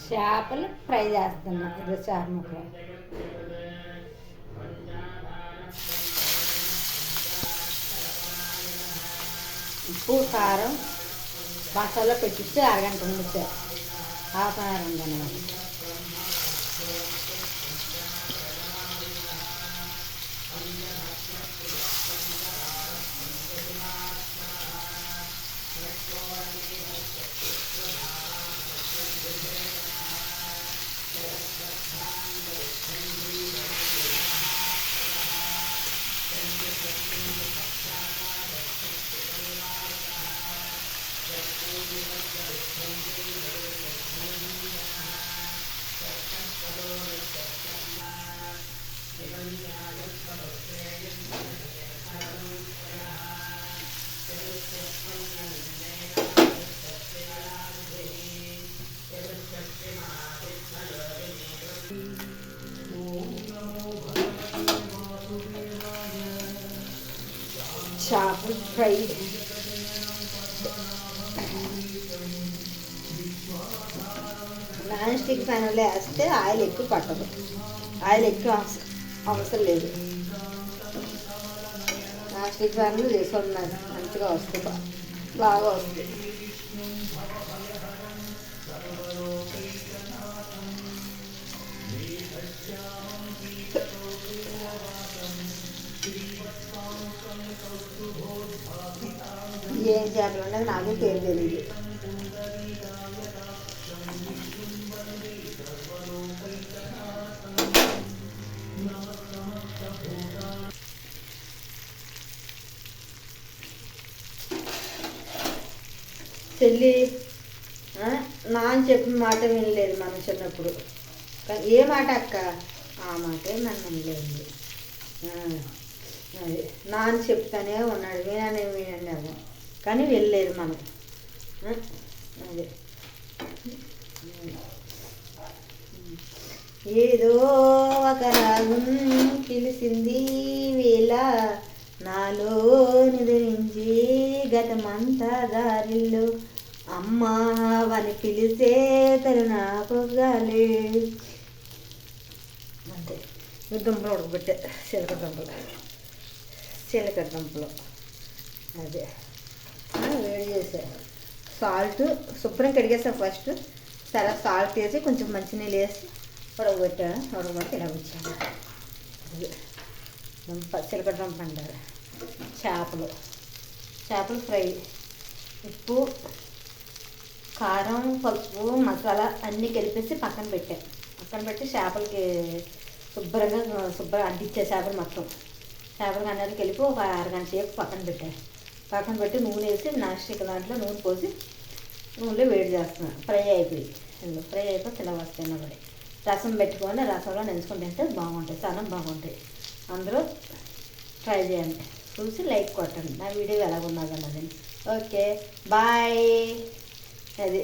చేపలు ఫ్రై చేస్తున్నా. ఇది చేప ముక్క ఉప్పు కారం మసాలా పెట్టిస్తే అరగంట ఉండితే హాఫ్ అన్ అవర్ ఉందన్నమాట. చేపలు ఫ్రై నాన్ స్టిక్ ప్యాన్లో వేస్తే ఆయిల్ ఎక్కువ పట్టదు. ఆయిల్ ఎక్కువ అవసరం లేదు. నాన్ స్టిక్ ప్యాన్లు చేసుకున్నాను మంచిగా వస్తుంది, బాగా వస్తుంది. ఏం చేపలు ఉండదు నాకు పేరు తెలియదు. చెల్లి నాన్న చెప్పిన మాట వినలేదు మనం చిన్నప్పుడు. ఏ మాట అక్క? ఆ మాటే నన్ను వినలేదు. అది నాన్న చెప్తానే ఉన్నాడు, వినండి కానీ వెళ్ళలేదు మనం. అదే ఏదో ఒక రాగం పిలిచింది వేళ నాలో నిద్రించి గతమంతా దారిలో అమ్మా వని పిలిచే తరుణా పొగాలి. అంతే. దుంపలు ఉడకబెట్టే చిలకడ దుంపలు అదే వేడి చేసా. సాల్ట్ శుభ్రం కడిగేసాను ఫస్ట్. చాలా సాల్ట్ వేసి కొంచెం మంచినీళ్ళు వేసి ఉడకబెట్టి ఇలా వచ్చాను. అది చిలకడ దుంప అంటారు. చేపలు ఫ్రై, ఉప్పు కారం పసుపు మసాలా అన్నీ కలిపేసి పక్కన పెట్టి చేపలకి శుభ్రంగా అంటించే చేపలు మొత్తం చేపలకి అన్నది కలిపి ఒక అరగంట సేపు పక్కన పెట్టి నూనె వేసి నాన్ స్టిక్ దాంట్లో నూనె పోసి నూనెలో వేడి చేస్తున్నాను. ఫ్రై అయిపోయి ఇలా వస్తాయి పడి రసం పెట్టుకొని రసంలో నెంచుకొని తింటే బాగుంటాయి, చాలా బాగుంటాయి. అందరూ ట్రై చేయండి, చూసి లైక్ కొట్టండి. నా వీడియో ఎలాగున్నది అన్నది. Okay bye. అది